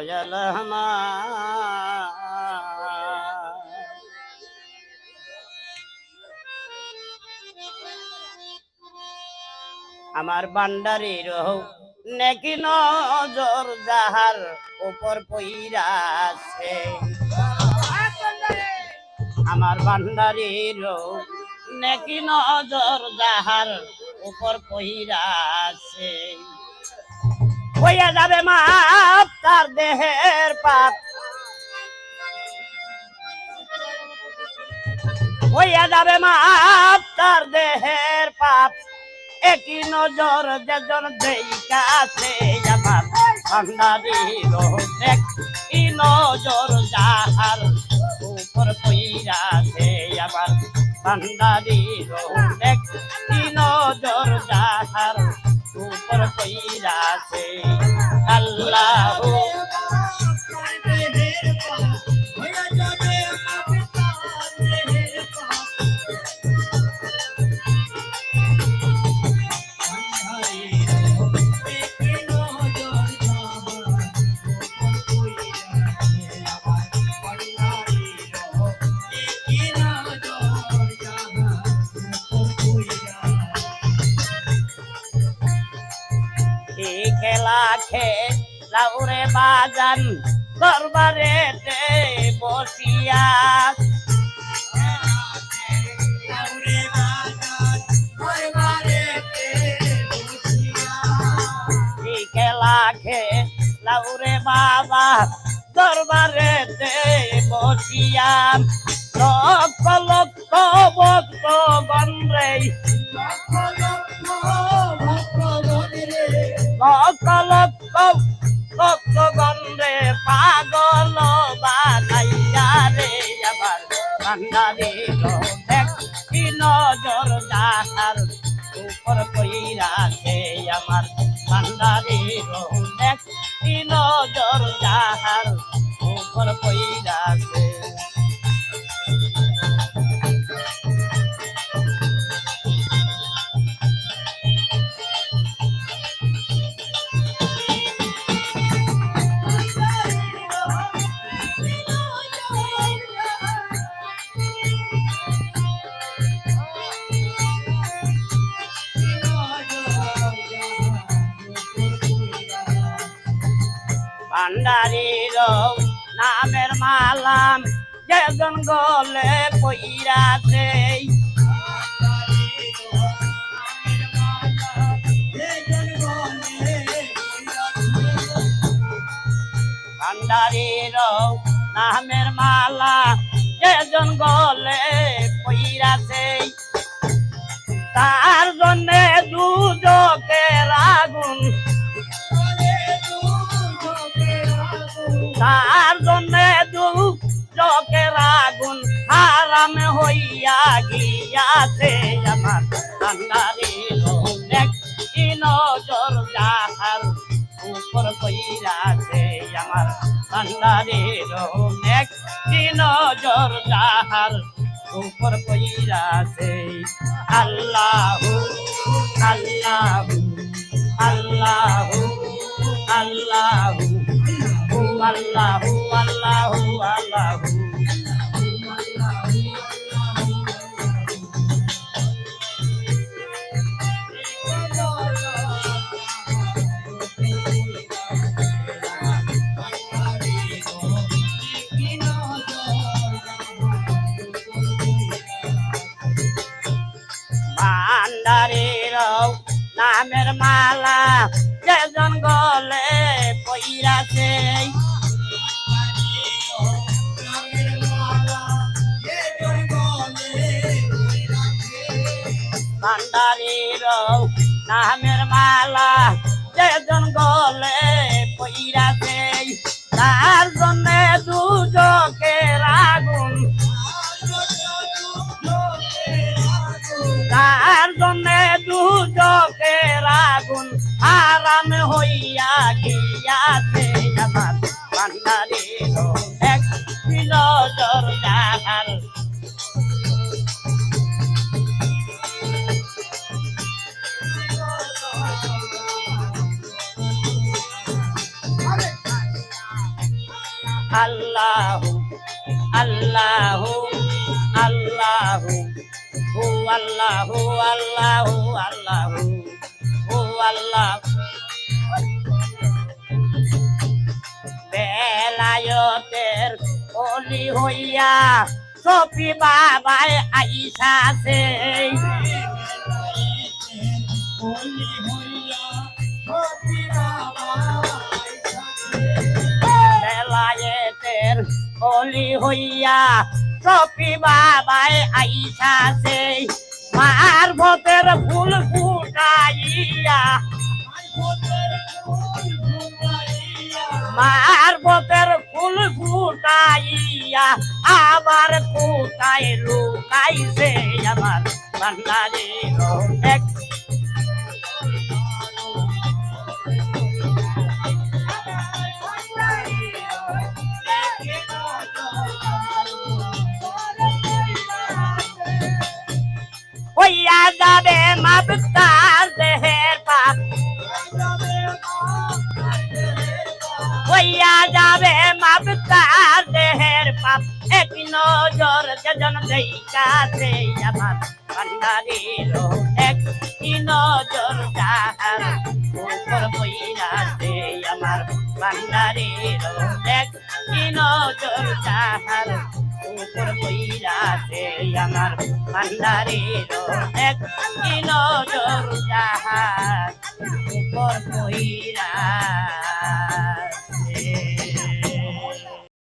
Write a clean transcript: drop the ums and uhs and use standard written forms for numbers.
দয়াল আমার আমার বান্দারির নেকি নজর যাহার উপর পইরাছে আমার বান্দারির নেকি নজর যাহার উপর পইরাছে হইয়া যাবে মাপ তার দেহের পাপ হইয়া যাবে মাপ তার দেহের পাপ একই নজর যেজন দেইকাছে আমার বান্দারির একই নজর যাহার উপর পইরাছে আমার বান্দারির একই নজর যাহার উপর পইরাছে আল্লাহ খেলা খেলাউরে বাজান দরবারেতে বসিয়া খেলা খেলাউরে বাবা দরবারেতে বসিয়া লক্ষ লক্ষ ভক্ত গণরে লক্ষ লক্ষ ভক্তগণরে পাগল বানাইয়া রে আমার বান্দারির একটি নজর যাহার উপর পইরাছে আমার বান্দারির একটি নজর যাহার উপর পইরাছে ভান্ডারির নামের মালাম যেজন গলে পইরাছে ভান্ডারির নামের মালা যেজন গলে পইরাছে তার জন্যে দুজকের আগুন তার জন্যে দুজকের আগুন হারাম হইয়া গিয়াছে আমার বান্দারির একটি নজর যাহার উপর পইরাছে আমার বান্দারির একটি নজর যাহার উপর পইরাছে আল্লাহু আল্লাহু আল্লাহু আল্লাহু আল্লাহু আল্লাহু আল্লাহু ভান্ডারির নামের মালা যেজন গলে পইরাছে ভান্ডারির নামের মালা যেজন গলে পইরাছে তার জন্যে দুজকের আগুন তার জন্যে দুজকের আগুন হারাম হইয়া গিয়াছে আমার বান্দারির একটি নজর যাহার আল্লাহু আল্লাহু আল্লাহু হু আল্লাহু আল্লাহু আল্লাহু হু আল্লাহ বেলায়তের অলি হইয়া সফি বাবাই আইসাছে বেলায়েতের অলি হইয়া সফি বাবাই আইসাছে মার ভতের ফুল ফুটাইয়া মার ভতের ফুল ফুটাইয়া আবার কোথায় লুকাইছে আমার ভান্ডারে এক হইয়া যাবে মাবতার দেহের পাপ হইয়া যাবে মাবতার দেহের পাপ এক নজর যেজন দেখাছে আমার ভান্ডারির এক নজর যাহার উপর বইরাছে আমার ভান্ডারির এক নজর যাহার উপর বইরাছে আমার ভান্ডারির এক নজর যাহার উপর বইরাছে